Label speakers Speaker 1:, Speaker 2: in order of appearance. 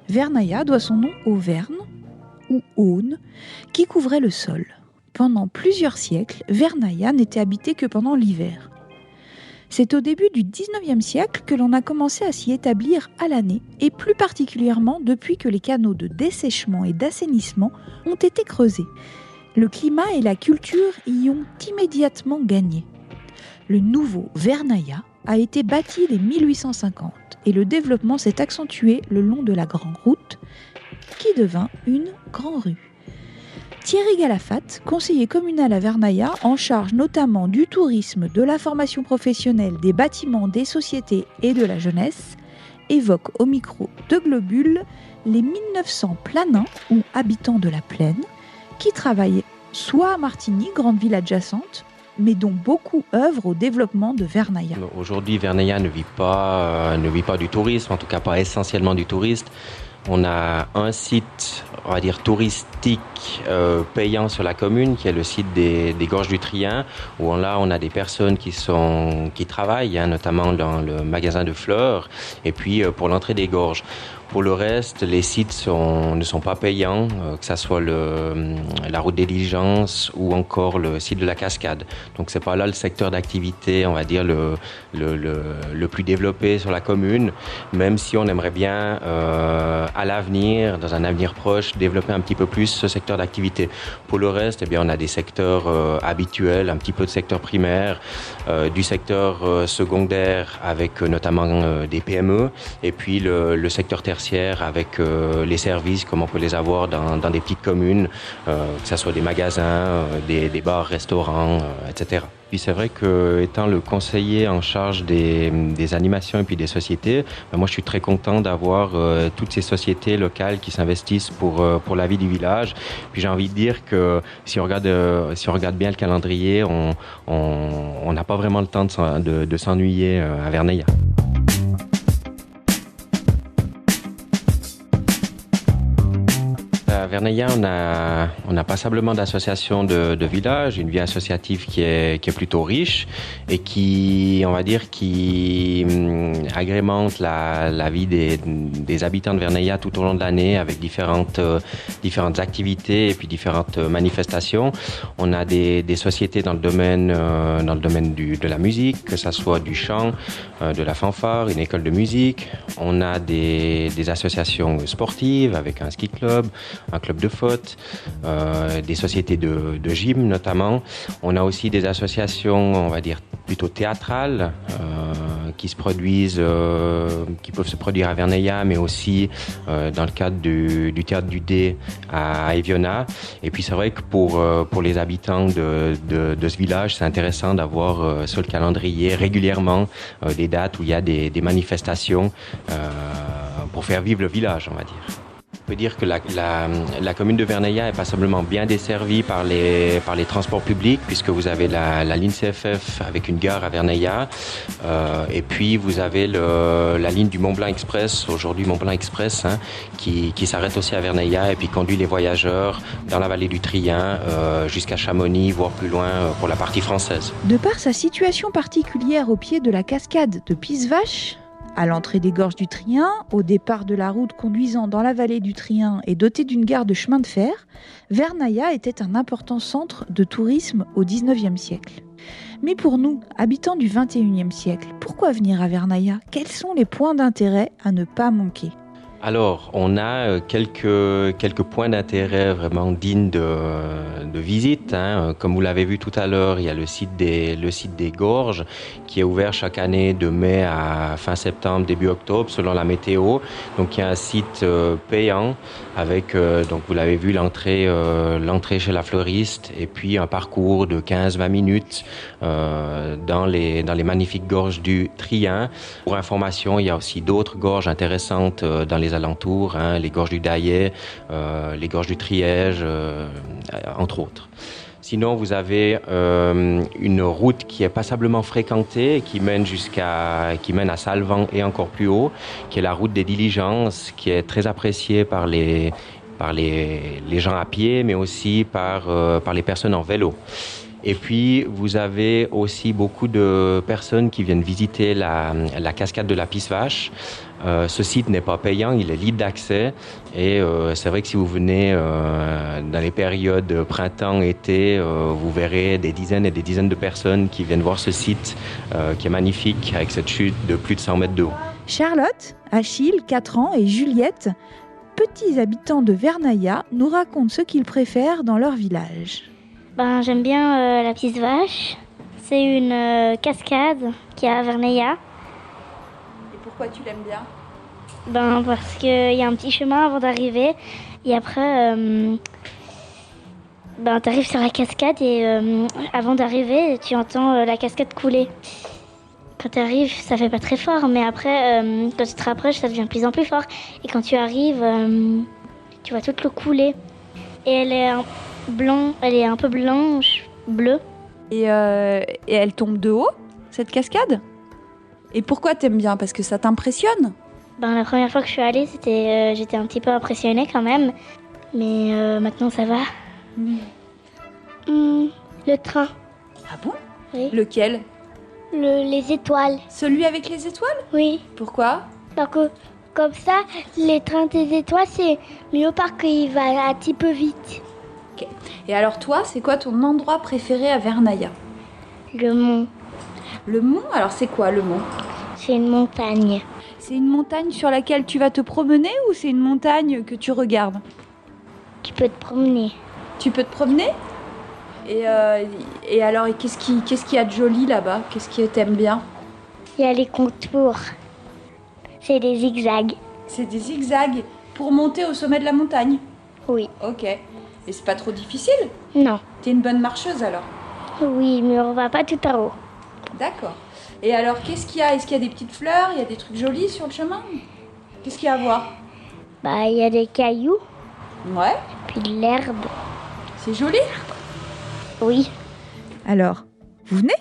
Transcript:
Speaker 1: Vernaya doit son nom aux vernes, ou aunes, qui couvraient le sol. Pendant plusieurs siècles, Vernaya n'était habité que pendant l'hiver. C'est au début du XIXe siècle que l'on a commencé à s'y établir à l'année, et plus particulièrement depuis que les canaux de dessèchement et d'assainissement ont été creusés. Le climat et la culture y ont immédiatement gagné. Le nouveau Vernaya a été bâti dès 1850 et le développement s'est accentué le long de la Grande Route, qui devint une grande rue. Thierry Galafat, conseiller communal à Vernaya, en charge notamment du tourisme, de la formation professionnelle, des bâtiments, des sociétés et de la jeunesse, évoque au micro de Globule les 1900 planins ou habitants de la plaine qui travaillaient soit à Martigny, grande ville adjacente, mais dont beaucoup œuvrent au développement de Vernaya.
Speaker 2: Aujourd'hui, Vernaya ne vit pas du tourisme, en tout cas pas essentiellement du tourisme. On a un site, on va dire, touristique payant sur la commune, qui est le site des Gorges du Trien, où là, on a des personnes qui travaillent, notamment dans le magasin de fleurs, et puis pour l'entrée des gorges. Pour le reste, les sites ne sont pas payants, que ça soit la route des diligences ou encore le site de la Cascade. Donc c'est pas là le secteur d'activité, on va dire, le plus développé sur la commune, même si on aimerait bien à l'avenir, dans un avenir proche, développer un petit peu plus ce secteur d'activité. Pour le reste, eh bien, on a des secteurs habituels, un petit peu de secteur primaire, du secteur secondaire avec notamment des PME, et puis le secteur tertiaire avec les services comme on peut les avoir dans des petites communes, que ce soit des magasins, des bars, restaurants, etc. Puis c'est vrai que étant le conseiller en charge des animations et puis des sociétés, moi je suis très content d'avoir toutes ces sociétés locales qui s'investissent pour la vie du village. Puis j'ai envie de dire que si on regarde bien le calendrier, on n'a pas vraiment le temps de s'ennuyer à Vernaya. À Vernaya, on a passablement d'associations de villages, une vie associative qui est plutôt riche et qui agrémente la vie des habitants de Vernaya tout au long de l'année avec différentes activités et puis différentes manifestations. On a des sociétés dans le domaine de la musique, que ça soit du chant, de la fanfare, une école de musique. On a des associations sportives avec un ski club, un club de foot, des sociétés de gym notamment. On a aussi des associations, on va dire, plutôt théâtrales qui peuvent se produire à Vernaya, mais aussi dans le cadre du Théâtre du Dé à Eviona. Et puis c'est vrai que pour les habitants de ce village, c'est intéressant d'avoir sur le calendrier régulièrement des dates où il y a des manifestations pour faire vivre le village, on va dire. On peut dire que la commune de Vernaya est passablement bien desservie par les transports publics, puisque vous avez la ligne CFF avec une gare à Vernaya, et puis vous avez la ligne du Mont-Blanc Express, aujourd'hui Mont-Blanc Express, qui s'arrête aussi à Vernaya et puis conduit les voyageurs dans la vallée du Trien jusqu'à Chamonix, voire plus loin pour la partie française.
Speaker 1: De par sa situation particulière au pied de la cascade de Pissevache, à l'entrée des Gorges du Trien, au départ de la route conduisant dans la vallée du Trien et dotée d'une gare de chemin de fer, Vernaya était un important centre de tourisme au XIXe siècle. Mais pour nous, habitants du XXIe siècle, pourquoi venir à Vernaya ? Quels sont les points d'intérêt à ne pas manquer ?
Speaker 2: Alors, on a quelques points d'intérêt vraiment dignes de visite. Comme vous l'avez vu tout à l'heure, il y a le site des Gorges qui est ouvert chaque année de mai à fin septembre, début octobre, selon la météo. Donc, il y a un site payant avec, donc vous l'avez vu, l'entrée chez la fleuriste et puis un parcours de 15-20 minutes dans les magnifiques gorges du Trien. Pour information, il y a aussi d'autres gorges intéressantes dans les alentours, les gorges du Daillet, les gorges du Triège, entre autres. Sinon, vous avez une route qui est passablement fréquentée, qui mène à Salvan et encore plus haut, qui est la route des diligences, qui est très appréciée par les gens à pied, mais aussi par les personnes en vélo. Et puis, vous avez aussi beaucoup de personnes qui viennent visiter la cascade de la Pisse-Vache. Ce site n'est pas payant, il est libre d'accès. Et c'est vrai que si vous venez dans les périodes printemps, été, vous verrez des dizaines et des dizaines de personnes qui viennent voir ce site qui est magnifique avec cette chute de plus de 100 mètres de haut.
Speaker 1: Charlotte, Achille, 4 ans, et Juliette, petits habitants de Vernaya, nous racontent ce qu'ils préfèrent dans leur village.
Speaker 3: J'aime bien la Pisse-Vache. C'est une cascade qui est à Vernaya.
Speaker 1: Et pourquoi tu l'aimes bien ?
Speaker 3: Parce qu'il y a un petit chemin avant d'arriver. Et après, tu arrives sur la cascade et avant d'arriver, tu entends la cascade couler. Quand tu arrives, ça fait pas très fort, mais après, quand tu te rapproches, ça devient de plus en plus fort. Et quand tu arrives, tu vois toute l'eau couler. Et elle est un peu blanche, bleue.
Speaker 1: Et elle tombe de haut, cette cascade ? Et pourquoi t'aimes bien ? Parce que ça t'impressionne ?
Speaker 3: La première fois que je suis allée, j'étais un petit peu impressionnée quand même. Mais maintenant, ça va. Le train.
Speaker 1: Ah bon ?
Speaker 3: Oui.
Speaker 1: Lequel ?
Speaker 3: Les étoiles.
Speaker 1: Celui avec les étoiles ?
Speaker 3: Oui.
Speaker 1: Pourquoi ?
Speaker 3: Parce que comme ça, les trains des étoiles, c'est mieux parce qu'il va un petit peu vite.
Speaker 1: Ok. Et alors toi, c'est quoi ton endroit préféré à Vernaya ?
Speaker 3: Le mont.
Speaker 1: Le mont ? Alors c'est quoi le mont ?
Speaker 3: C'est une montagne.
Speaker 1: C'est une montagne sur laquelle tu vas te promener ou c'est une montagne que tu regardes ?
Speaker 3: Tu peux te promener.
Speaker 1: Tu peux te promener ? Et alors, qu'est-ce qu'il y a de joli là-bas ? Qu'est-ce que t'aimes bien ?
Speaker 3: Il y a les contours. C'est des zigzags.
Speaker 1: C'est des zigzags pour monter au sommet de la montagne ?
Speaker 3: Oui.
Speaker 1: Ok. Et c'est pas trop difficile ?
Speaker 3: Non.
Speaker 1: T'es une bonne marcheuse alors ?
Speaker 3: Oui, mais on va pas tout en haut.
Speaker 1: D'accord. Et alors, qu'est-ce qu'il y a ? Est-ce qu'il y a des petites fleurs ? Il y a des trucs jolis sur le chemin ? Qu'est-ce qu'il y a à voir ?
Speaker 3: Il y a des cailloux,
Speaker 1: Ouais.
Speaker 3: puis de l'herbe.
Speaker 1: C'est joli ?
Speaker 3: Oui.
Speaker 1: Alors, vous venez ?